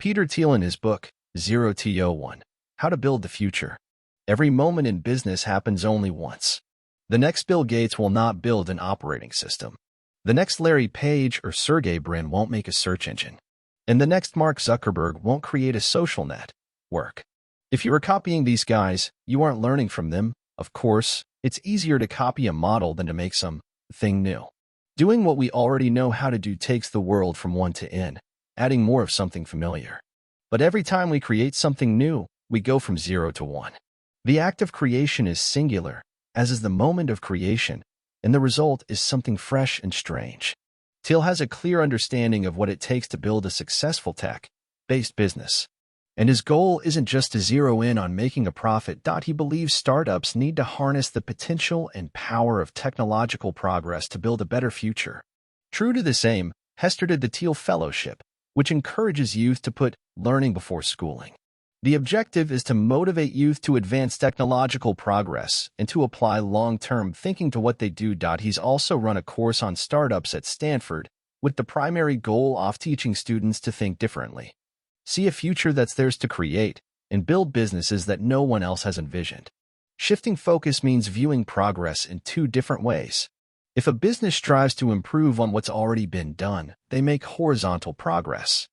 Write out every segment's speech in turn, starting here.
Peter Thiel in his book, 0to1, How to Build the Future. Every moment in business happens only once. The next Bill Gates will not build an operating system. The next Larry Page or Sergey Brin won't make a search engine. And the next Mark Zuckerberg won't create a social network. If you are copying these guys, you aren't learning from them. Of course, it's easier to copy a model than to make something new. Doing what we already know how to do takes the world from 1 to n, adding more of something familiar. But every time we create something new, we go from 0 to 1. The act of creation is singular, as is the moment of creation, and the result is something fresh and strange. Thiel has a clear understanding of what it takes to build a successful tech-based business. And his goal isn't just to zero in on making a profit. He believes startups need to harness the potential and power of technological progress to build a better future. True to this aim, Hester did the Thiel Fellowship, which encourages youth to put learning before schooling. The objective is to motivate youth to advance technological progress and to apply long-term thinking to what they do. He's also run a course on startups at Stanford, with the primary goal of teaching students to think differently, see a future that's theirs to create, and build businesses that no one else has envisioned. Shifting focus means viewing progress in two different ways. If a business strives to improve on what's already been done, they make horizontal progress.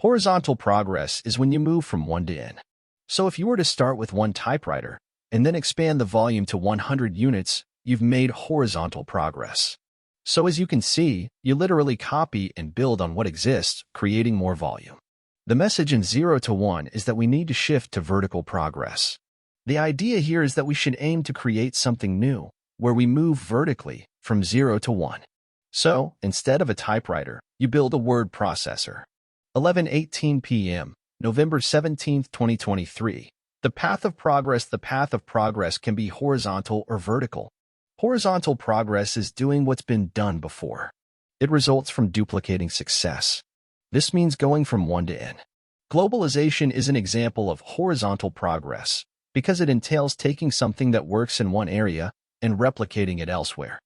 Horizontal progress is when you move from 1 to n. So if you were to start with 1 typewriter and then expand the volume to 100 units, you've made horizontal progress. So as you can see, you literally copy and build on what exists, creating more volume. The message in 0 to 1 is that we need to shift to vertical progress. The idea here is that we should aim to create something new, where we move vertically from 0 to 1. So, instead of a typewriter, you build a word processor. 11:18 p.m., November 17, 2023. The path of progress. The path of progress can be horizontal or vertical. Horizontal progress is doing what's been done before. It results from duplicating success. This means going from 1 to n. Globalization is an example of horizontal progress because it entails taking something that works in one area and replicating it elsewhere.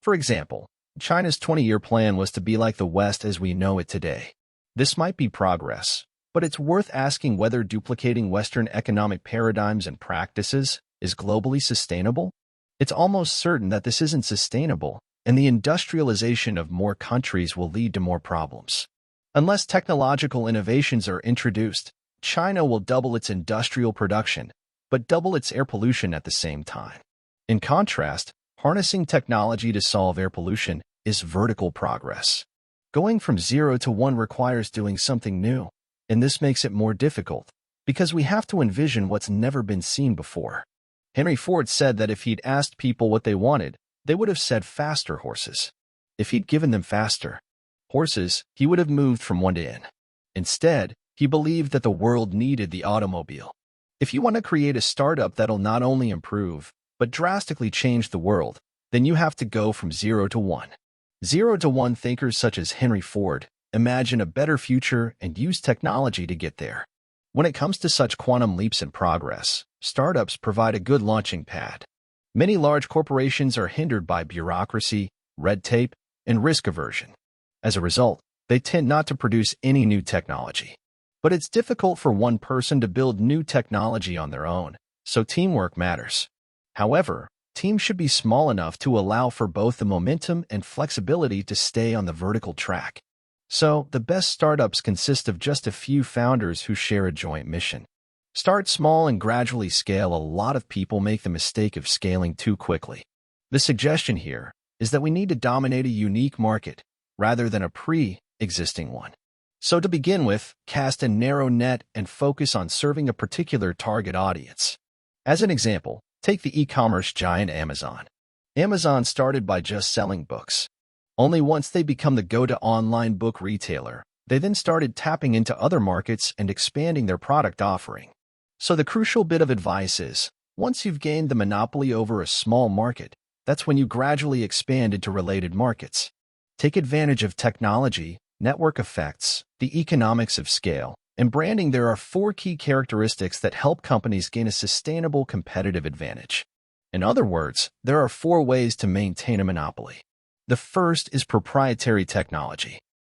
For example, China's 20-year plan was to be like the West as we know it today. This might be progress, but it's worth asking whether duplicating Western economic paradigms and practices is globally sustainable. It's almost certain that this isn't sustainable, and the industrialization of more countries will lead to more problems. Unless technological innovations are introduced, China will double its industrial production, but double its air pollution at the same time. In contrast, harnessing technology to solve air pollution is vertical progress. Going from 0 to 1 requires doing something new, and this makes it more difficult, because we have to envision what's never been seen before. Henry Ford said that if he'd asked people what they wanted, they would have said faster horses. If he'd given them faster horses, he would have moved from 1 to n. Instead, he believed that the world needed the automobile. If you want to create a startup that'll not only improve, but drastically change the world, then you have to go from 0 to 1. 0 to 1 thinkers such as Henry Ford imagine a better future and use technology to get there. When it comes to such quantum leaps in progress, startups provide a good launching pad. Many large corporations are hindered by bureaucracy, red tape, and risk aversion. As a result, they tend not to produce any new technology. But it's difficult for one person to build new technology on their own, so teamwork matters. However, teams should be small enough to allow for both the momentum and flexibility to stay on the vertical track. So, the best startups consist of just a few founders who share a joint mission. Start small and gradually scale. A lot of people make the mistake of scaling too quickly. The suggestion here is that we need to dominate a unique market rather than a pre-existing one. So to begin with, cast a narrow net and focus on serving a particular target audience. As an example, take the e-commerce giant Amazon. Amazon started by just selling books. Only once they become the go-to online book retailer, they then started tapping into other markets and expanding their product offering. So the crucial bit of advice is, once you've gained the monopoly over a small market, that's when you gradually expand into related markets. Take advantage of technology, network effects, the economics of scale, and branding. There are 4 key characteristics that help companies gain a sustainable competitive advantage. In other words, there are 4 ways to maintain a monopoly. The first is proprietary technology.